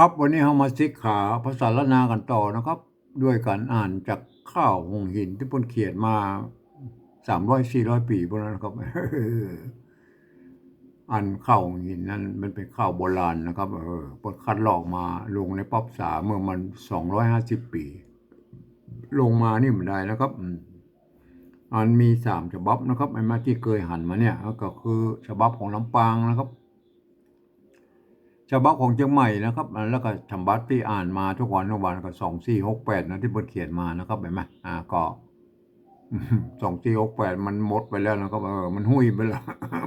ครับวันนี้เรามาศึกษาภาษาละนากันต่อนะครับ ด้วยการอ่านจากข้าวหงหินที่เพิ่นเขียนมา300-400 ปีพวกนั้นนะครับ อันข้าวหงหินนั้นมันเป็นข้าวโบราณนะครับเพิ่นคัดลอกมาลงในป๊อปสาเมื่อมัน250 ปีลงมานี่มันได้นะครับอันมี3 ฉบับนะครับไอ้มาที่เคยหันมาเนี่ยก็คือฉบับของลำปางนะครับฉบับของเชียงใหม่นะครับแล้วก็ฉบับที่อ่านมาทุกวันก็2468นะที่เพิ่นเขียนมานะครับเห็นไหมก็2468มันหมดไปแล้วนะครับมันหุ้ยไปแล้ว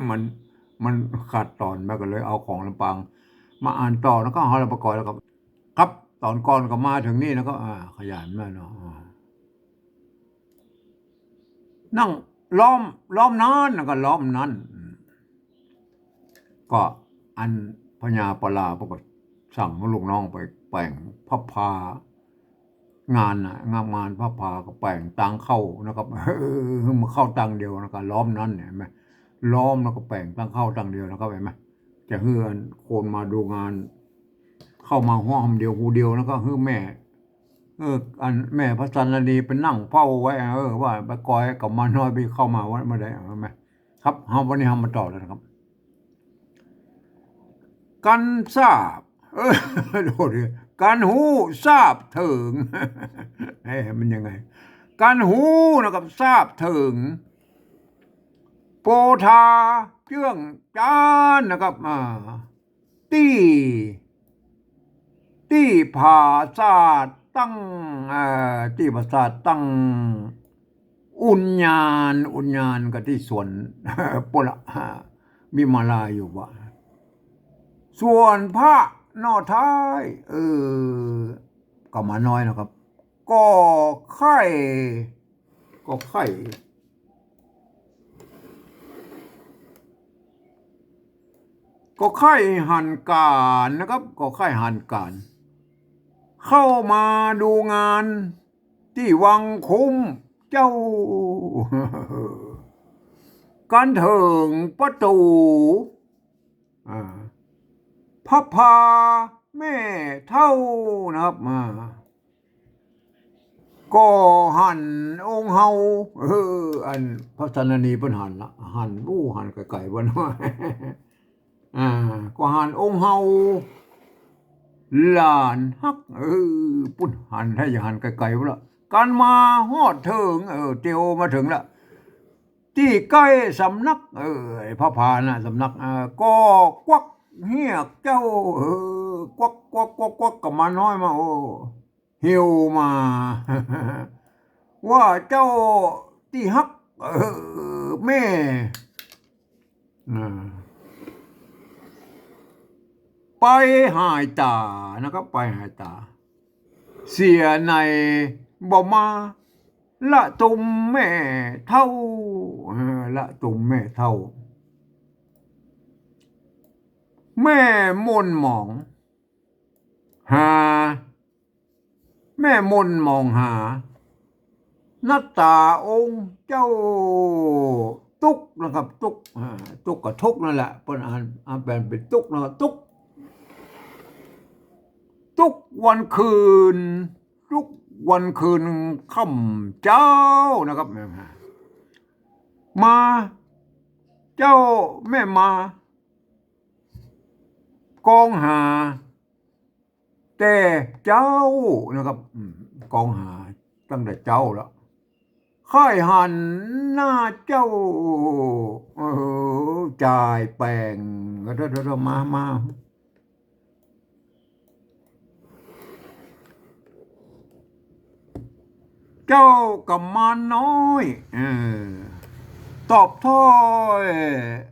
มันมันขาดตอนไปก็เลยเอาของลำปางมาอ่านต่อแล้วก็เอาเราประกอบแล้วครับตอนก่อนก็มาถึงนี่แล้วก็ขยายมาเนาะนั่งล้อมนั้นแล้วก็ล้อมนั้นก็อันพญาปลาปรากฏสั่งลูกน้องไปแปลงพระพางานงานพระพาก็แปลงตังเข้านะครับมาเข้าตังเดียวนะครับล้อมนั้นเห็นไหมล้อมแล้วก็แปลงตังเข้าตังเดียวนะครับเห็นไหมจะเฮือนคนมาดูงานเข้ามาห้องเดียวหูเดียวแล้วก็ฮือแม่อันแม่พระสันนีเป็นนั่งเฝ้าไว้ว่าไปกอยกับมาน้อยไปเข้ามาวัดมาได้ไหมครับวันนี้เรามาต่อแล้วนะครับกันทราบดูดิการหูทราบถึงมันยังไงการหูนะครับทราบถึงโปธาเชื่องจานนะครับตี้ตี้ผาศาสตร์ตั้งตี้ผาศาสตร์ตั้งอุญญาณก็ที่ส่วนปละมีมาลาอยู่ว่าส่วนพระนอท้ายก็มาน้อยนะครับก็ไข่ก็ไข่ก็ไข่หันการนะครับก็ไข่หันการเข้ามาดูงานที่วังคุ้มเจ้ากันถึงประตูพระพาแม่เท่านะครับก็หันองค์เฮาอันพระสันนีเพิ่นหันละหันไกลๆบ่น้อยก็หันองค์เฮาหลานฮักปุ่นหันให้อย่าหันไกลๆบ่ละการมาฮอดถึงเตียวมาถึงละที่ใกล้สำนักพระพานะสำนักก็ควักเฮียกเจ้าควักกับมาน้อยมาหิวมา ว่าเจ้าที่ฮักแม่ไปหายตานะครับไปหายตาเสียในบ่มาละตุ่มแม่เท่าละตุ่มแม่เท่าแม่มนหมองหาแม่มนมองหานัตตาองค์เจ้าตุกนะครับตุกกับทุกนั่นแหละเป็นอ่านแปลเป็นตุกนะครับตุกวันคืนทุกวันคืนค่ำเจ้านะครับมาเจ้าแม่มากองหาแต่เจ้านะครับกองหาตั้งแต่เจ้าแล้วค่ายหันหน้าเจ้าจ่ายแปลงก็มาเจ้ากับมาน้อยตอบถ้อย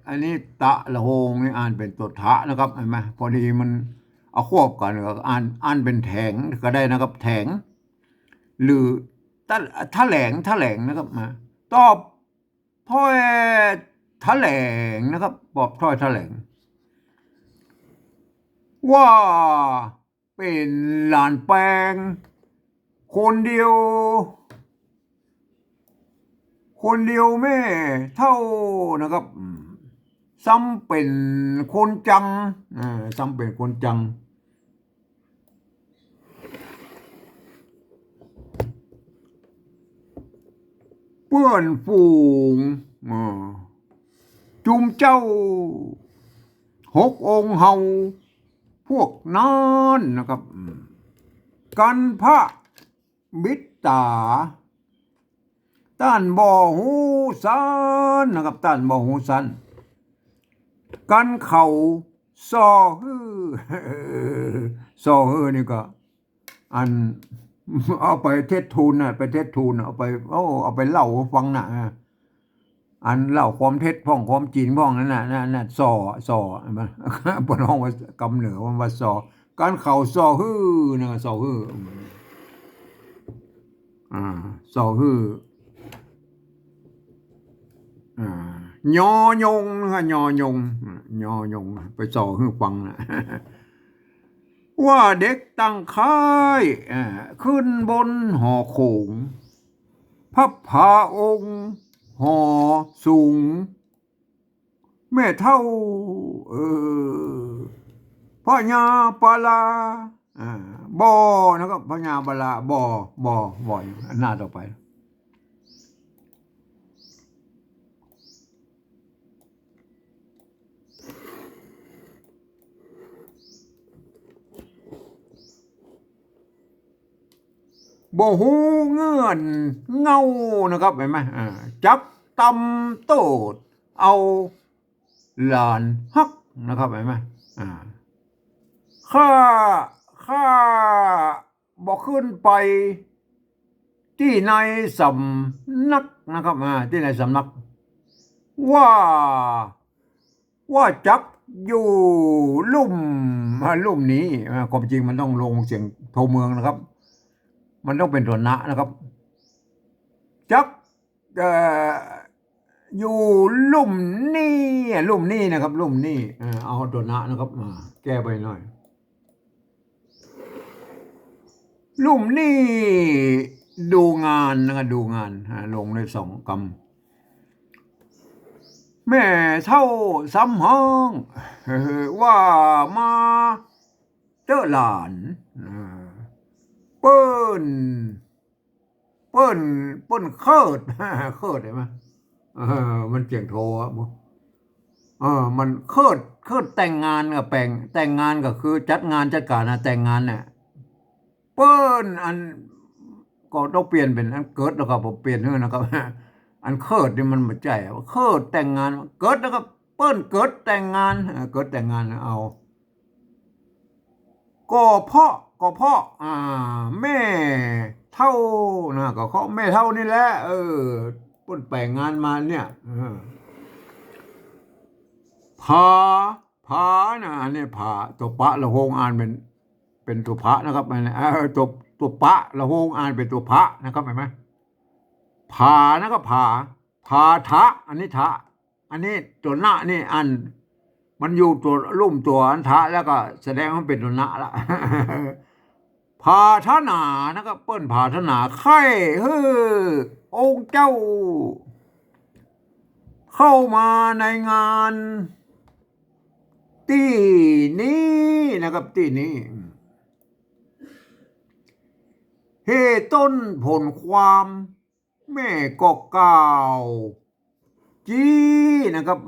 อันนี้ตะละโหงนี่อ่านเป็นตัวทะนะครับเห็นไหมพอดีมันเอาควบกันก็อ่านเป็นแถงก็ได้นะครับแถงหรือแถลงนะครับตอบถ้อยแถลงนะครับตอบถ้อยแถลงว่าเป็นหลานแปลงคนเดียวแม่เท่านะครับซ้ำเป็นคนจังซ้ำเป็นคนจัง เปื้อนฝูงจุมเจ้า6 องค์เฮาพวกนั้นนะครับกันพระบิดตาต้านบ่หูสันนะครับต้านบ่หูสันกันเข่าซอฮือซอฮือนี่ก็อันเอาไปเทศทูลน่ะไปเทศทูลเอาไปเอาไปเล่าฟังน่ะอันเล่าความเท็จพ้องความจริงพ้องนั่นน่ะซอมันปนห้องว่ากำเหนือว่าซอการเข่าซอฮือนะซอฮือซอฮือยอยงนะยอยงไปซอฮือฟังนะว่าเด็กตั้งค่ายขึ้นบนหอโขงพับพาองค์หอสูงแม่เท่าพ่อญาปลาบ่อนะครับพ่อญาปลาบ่อยอันหน้าต่อไปบ่หูเงื่อนเงานะครับเห็นไหมจับตำโตดเอาหลานฮักนะครับเห็นไหมข้าบอกขึ้นไปที่ในสำนักนะครับที่ในสำนักว่าจับอยู่ลุ่มนี้ความจริงมันต้องลงเสียงโทเมืองนะครับมันต้องเป็นตัวนะนะครับจับอยู่ลุ่มนี่นะครับลุ่มนี่เอาตัวนะนะครับแก้ไปหน่อยลุ่มนี่ดูงานนะครับดูงานลงใน2 กำแม่เท่าซ้ำห้องว่ามาเจอหลานเปิ้นเคิดเห็นไหมมันเสียงโทอ่ะมันเคิดแต่งงานกับแต่งงานก็คือจัดงานจัดการนะแต่งงานเนี่ยเปิ้นอันก็ต้องเปลี่ยนเป็นอันเกิดแล้วก็ผมเปลี่ยนเท่านะครับอันเคิดนี่มันไม่ใช่เคิดแต่งงานเกิดแล้วก็เปิ้นเกิดแต่งงานเกิดแต่งงานเอาก็เพราะแม่เท่านะก็เขาแม่เท่านี่แหละป้นแต่งงานมาเนี่ยผานะอันนี้ผาตัวปะละโหงอ่านเป็นตัวพระนะครับตัวปะละโหงอ่านเป็นตัวพระนะครับเห็นไหมผานะครับผาทะอันนี้ทะอันนี้ตัวหน้านี่อันมันอยู่ตัวลุ่มตัวอันทะแล้วก็แสดงว่าเป็นตัวหน้าละผาทนานะครับเปิ้นผาทนาไข่องค์เจ้าเข้ามาในงานที่นี้นะครับที่นี้เหตุต้นผลความแม่ก็กล่าวจี้นะครับ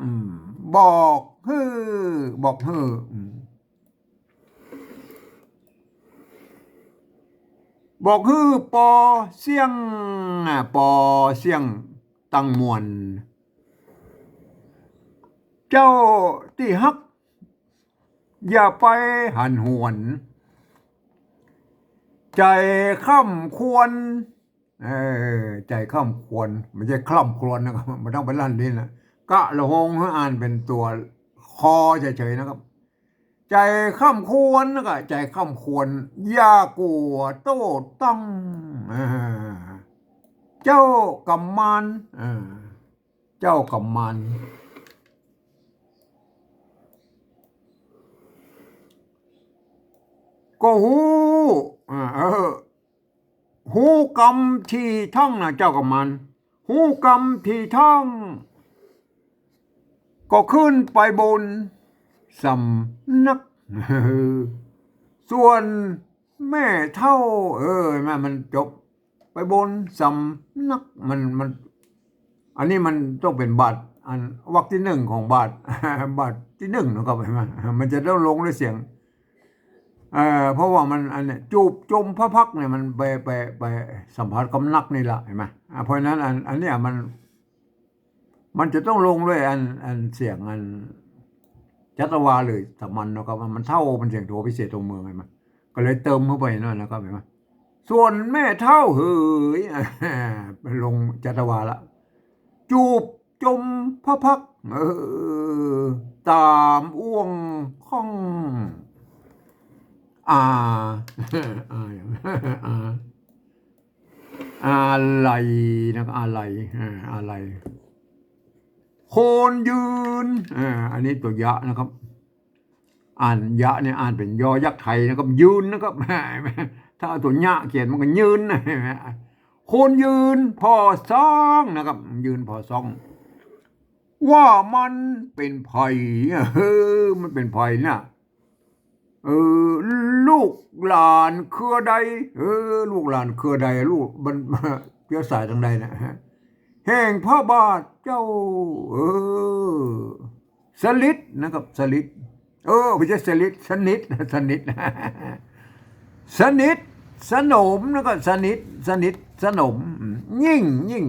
บอกปอเสียงตั้งมวลเจ้าที่ฮักอย่าไปหันหวนใจค่ำควรใจค่ำควรไม่ใช่คล่ำครวญนะครับมันต้องไปลั่นลิ้นนะกะละหงอ่านเป็นตัวคอเฉยๆนะครับใจค่ำควรนะก็ใจค่ำควรอย่ากลัวโต้ต้องเจ้ากำมันเจ้ากำมันก็หูกำที่ท่องนะเจ้ากับมันหูกำที่ท่องก็ขึ้นไปบนสำนักส่วนแม่เท่าแม่มันจบไปบนสำนักมัน อันนี้มันต้องเป็นบาทอันวรรคที่หนึ่งของบาท บาทที่หนึ่งนะครับเห็นไหมมันจะต้องลงด้วยเสียงเพราะว่ามันอันเนี้ยจูบจมพระพักตร์เนี่ยมันไปสัมผัสกำนักนี่แหละเห็นไหมเพราะฉะนั้นอันเนี้ยมันจะต้องลงด้วยอันเสียงอันจัตวาเลยสามัญนะครับมันเท่าเป็นเสียงโทพิเศษตรงเมืองเห็นไหมก็เลยเติมเข้าไปนั่นนะครับเห็นไหมส่วนแม่เท่าเฮ้ย ลงจัตวาละจูบจมพระพักตร์ตามอ้วงข้องอ่า อ่าอ่าอะไรนะครับอะไรโคนยืนอันนี้ตัวยะนะครับอ่านยะเนี่ยอ่านเป็นยอยักษ์ไทยนะครับยืนนะครับ ถ้าเอาตัวญะเขียนมันก็ยืนนะโคนยืนพอซ่องนะครับยืนพอซ่องว่ามันเป็นไผ่มันเป็นไผ่นะลูกหลานเครือใดลูกหลานเครือใดลูกมันเชื้อสายทางใดนะฮะแห่งพระบาทเจ้าสลิดนะครับสลิดไม่ใช่สลิดสนิทสนิทสนิทสนมแล้วก็สนิทสนมยิ่งยิ่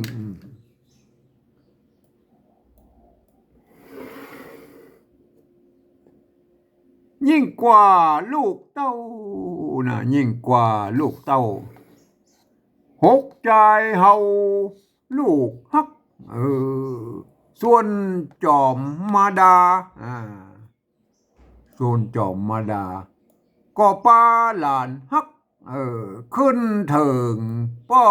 งกว่าลูกเต้านะยิ่งกว่าลูกเต้าหกใจเฮาลูกฮักส่วนจอมมาดาส่วนจอมมาดาก็ป้าหลานฮักขึ้นเถิงป้อ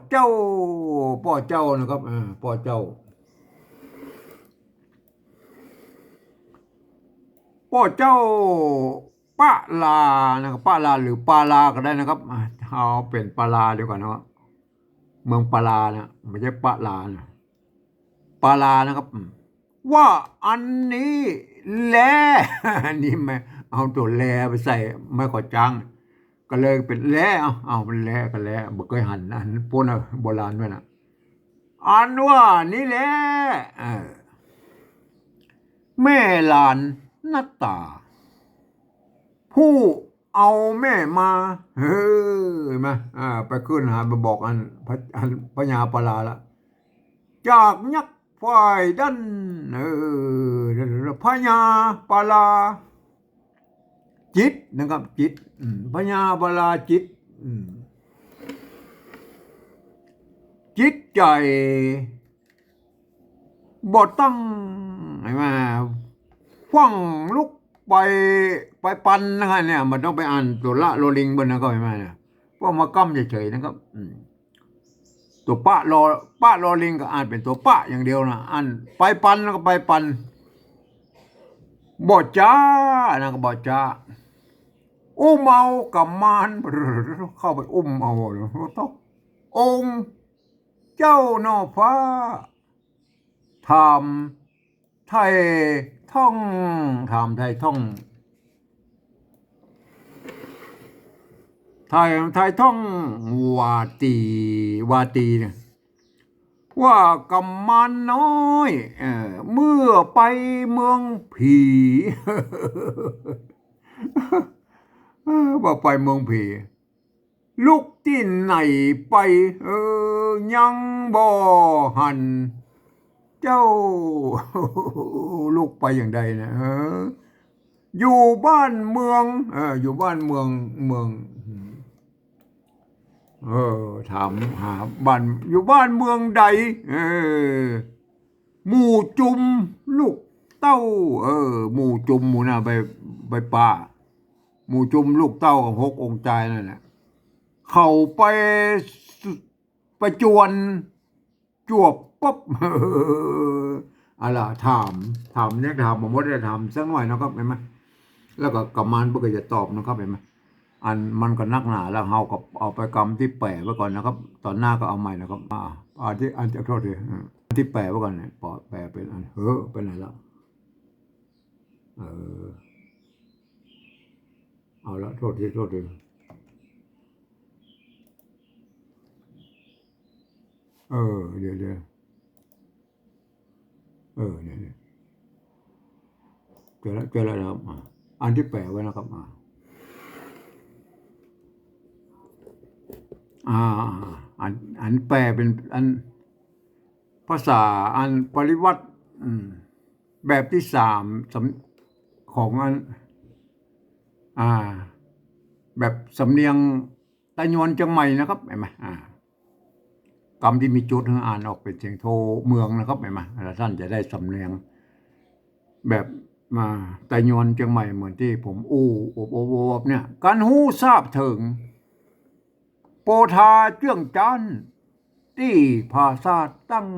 เจ้านะครับป้อเจ้าป้าลานะครับป้าลาหรือปาลาก็ได้นะครับเอาเป็นปาลาดีกว่านะครับเมืองปาลานะไม่ใช่ปาลานะปาลานะครับว่าอันนี้แล อันนี้ไม่เอาตัวแลไปใส่ไม่ก่อจังก็เลยเป็นแลเอาเป็นแลกันแล้วบ่เคยหันอันพวกน่ะโบราณด้วยนะอันว่านี่แหละแม่หลานนัตตาผู้เอาแม่มาเห็นไหมไปขึ้นหาไปบอกอันพญาปลาละจากยักษ์ฝ่ายดันพญาปลาจิตนะครับจิตพญาปลาจิตจิตใจบ่ตั้งเห็นไหมฟังลุกไปปันนะครับเนี่ยมันต้องไปอ่านตัวละโรลิงบนนะครับเห็นไหมเนี่ยเพราะมากั้มเฉยๆนะครับตัวปะรอลิงก็อ่านเป็นตัวปะอย่างเดียวนะอ่านไปปันแล้วก็ไปปันบ่จ้านะก็บ่จ้าอุ้มเอากับมารเข้าไปอุ้มเอาต้ององค์เจ้านอฟ้าทำไทยท่องทำไทยท่องไทยท่องวาตีเนี่ยว่ากำมันน้อยเมื่อไปเมืองผีว่าไปเมืองผีลูกที่ไหนไปยังบ่หันเจ้าลูกไปอย่างใดนะอยู่บ้านเมืองอยู่บ้านเมืองถามหาบ้านอยู่บ้านเมืองใดหมู่จุมลูกเต้าหมู่จุมหมู่น่ะไปป่าหมู่จุมลูกเต้าของหกองค์ใจนั่นแหละเข้าไปจวนจวบปุ๊บอะไรถามเนี่ยถามผมว่าได้ถามสักหน่อยนะครับเห็นไหมแล้วก็กำมันเพื่อจะตอบนะครับเห็นไหมอันมันก็นักหนาแล้วเฮาก็เอาไปกำที่แปะไว้ก่อนนะครับตอนหน้าก็เอาใหม่นะครับอันจะโทษทีที่แปะไว้ก่อนเนี่ยปอแปะเป็นอันเป็นไหนแล้วเอาละโทษที เดี๋ยวเนี่ยเจอแล้วนะครับอันที่แปลไว้นะครับอ่าอันแปลเป็นอันภาษาอันปริวัติแบบที่สามของอันอ่า แบบสำเนียงตะยวนเชียงใหม่นะครับเห็นไหมคำที่มีจุดให้อ่านออกเป็นเสียงโทเมืองนะครับเห็นไหมแล้วท่านจะได้สำเนียงแบบมาตะยวนเชียงใหม่เหมือนที่ผมโอบเนี่ยการหูทราบถึงโปธาเจื้องจันที่ภาษาตั้ง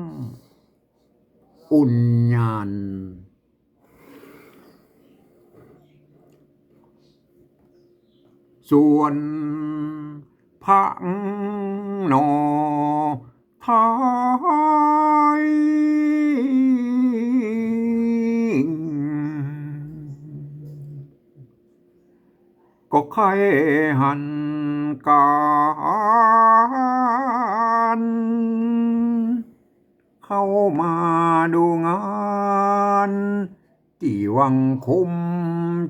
อุ่นญาณส่วนพังนอไทยก็ใครหันการเข้ามาดูงานที่วังคุม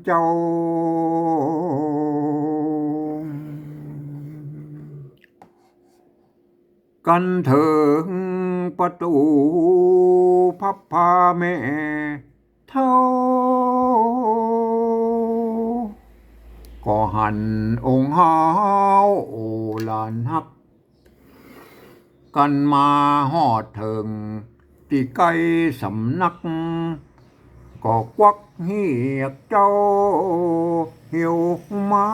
เจ้ากันถึงประตูพับพาแม่เท่าก็หันองค์เฮาโอลานฮักกันมาหอดถึงที่ใกล้สำนักก็ควักเหียกเจ้าเหี่ยวมา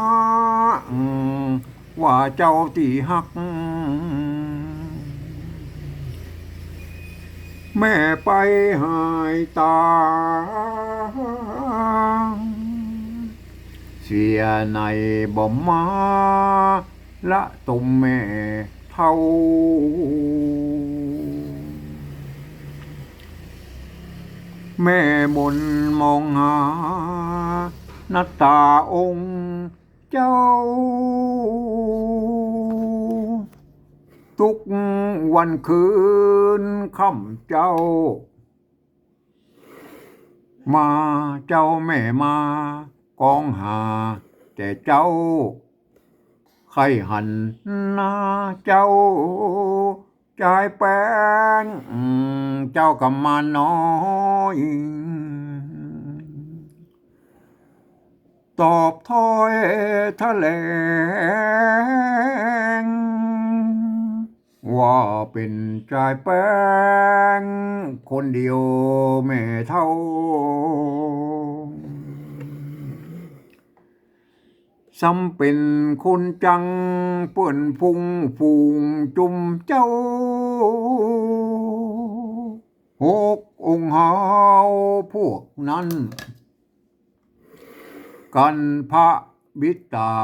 ว่าเจ้าที่ฮักแม่ไปหายตาเสียในบ่มาละตุ่มแม่เท่าแม่บนมองหาหน้าตาองค์เจ้าทุกวันคืนค่ำเจ้ามาเจ้าแม่มากองหาแต่เจ้าใครหันหน้าเจ้าใจแป้งเจ้ากับมาน้อยตอบถ้อยแถลงว่าเป็นใจแป้งคนเดียวแม่เท่าซ้ำเป็นคนจังเปื่อนพุงฟูงจุมเจ้าหกองค์เฮาพวกนั้นกันพระบิดา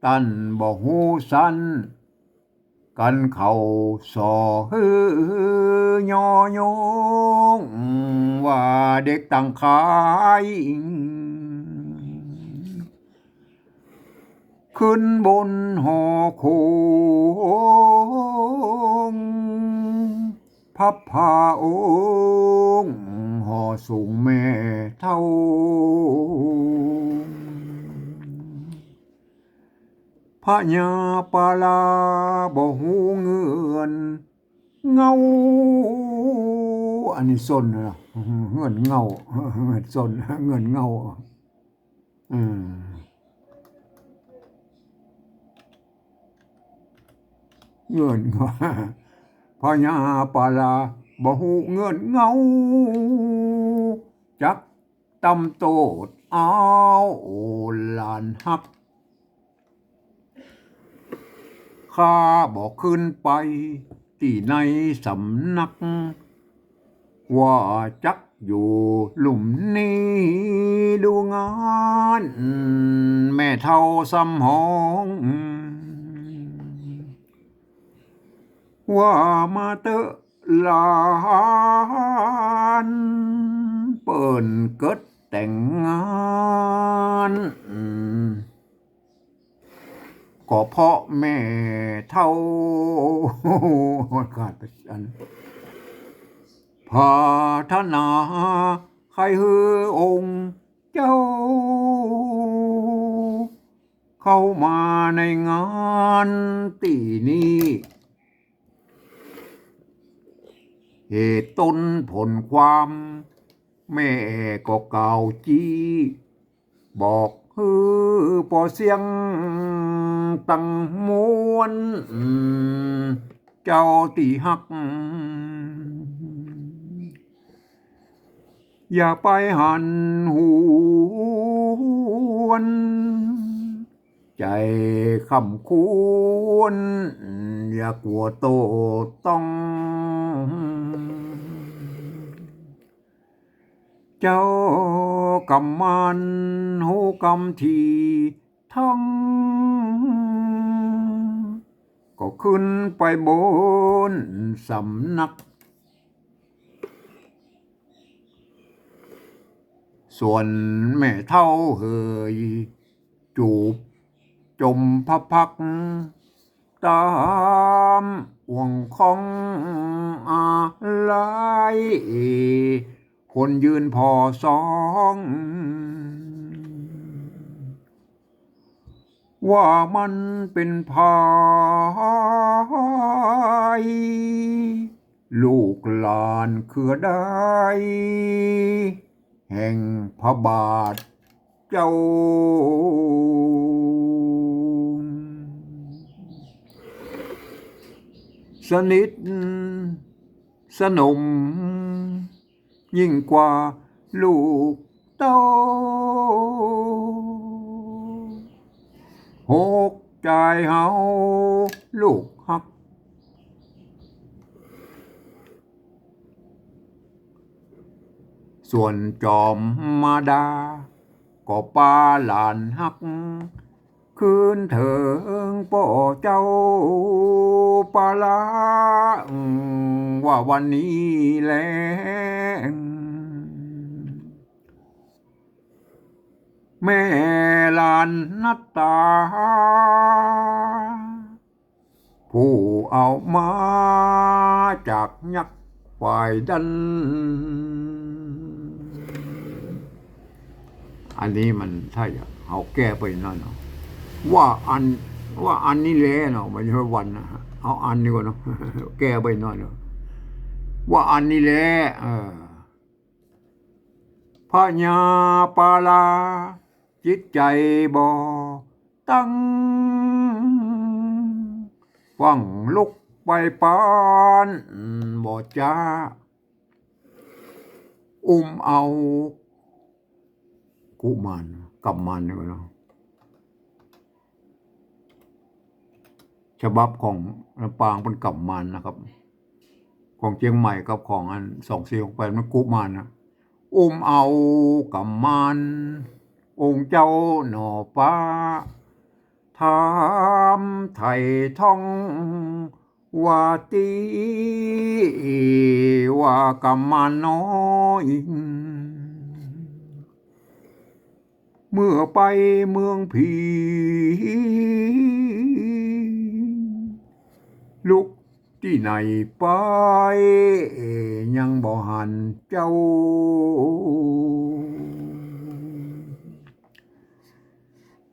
ตันบ่หูสันกันเขาสอฮือยอยงว่าเด็กต่างขายขึ้นบนหอโคงพับผ้าองค์ห่อสูงแม่เท่าพระยาปาลาบ่หูเงินเงาอันนี้ส้นนะเงินเงาเงินส้นเงินเงาเงินพญาปาลาบ่หูเงินเงาจักตำโตดเอาลานฮักข้าบอกขึ้นไปที่ในสำนักว่าจักอยู่หลุมนี้ดูงานแม่เท่าซ้ำห้องว่ามาเตอะลานเปิ่นเกิดแต่งงาน ก็เพราะแม่เท่าขาดไปอันพาธนาใครฮือองค์เจ้า เข้ามาในงานตีนี้เหตุต้นผลความแม่ก็กล่าวจี้บอกฮือปอเสียงตั้งมวนเจ้าตีหักอย่าไปหันหวนใจคำควรอย่ากลัวโตต้องเจ้ากำมันหูกำทีทั้งก็ขึ้นไปบนสำนักส่วนแม่เท่าเฮยจูบจมพระพักตามห่วงของอะไรคนยืนพอสองว่ามันเป็นภายลูกหลานคือได้แห่งพระบาทเจ้าสนิทสนมยิ่งกว่าลูกเต้าหกใจเฮาลูกฮักส่วนจอมมาดาก็ปาหลานฮักคืนเถิงป่อเจ้าปาลาว่าวันนี้แลงแม่ลานนัตตาผู้เอามาจากยักษ์ฝ่ายดันอันนี้มันถ้าเอาแก้ไปนั่นเนาะว่าอันนี้แหละเนาะไม่ใช่วันนะเอาอันนี้ก่อนเนาะแก้ไปหน่อยเนาะว่าอันนี้แหละพระญาปาลาจิตใจบ่ตั้งฟังลุกไปปานบ่จ้าเอากุมารกับมันนี่เนาะฉบับของลำปางเป็นกับมันนะครับของเชียงใหม่กับของอัน2468มันกุมารนะเอากับมันองค์เจ้าหน่อฟ้าถามไถ่ท่องว่าตีว่ากับมันน้อยเมื่อไปเมืองผีลุกที่ไหนไปยังบ่หันเจ้า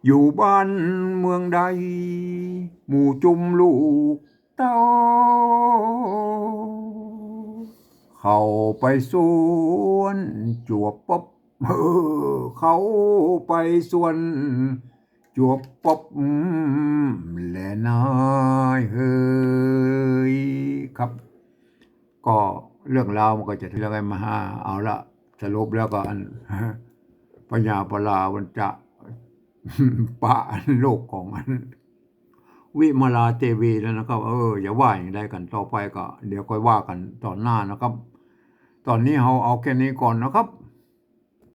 อยู่บ้านเมืองใดหมู่จุมลูกเต้าเข้าไปสวนจวบป๊บเขาไปส่วนจวบป๊บแลนายเฮ้ยครับก็เรื่องราวมันก็จะเรื่องอะไรมาเอาละสรุปแล้วก็อันปัญญาปลาวันจะปะโลกของอันวิมาลาเทวีแล้วนะครับอย่าว่าอย่างใดกันต่อไปก็เดี๋ยวค่อยว่ากันตอนหน้านะครับตอนนี้เราเอาแค่นี้ก่อนนะครับ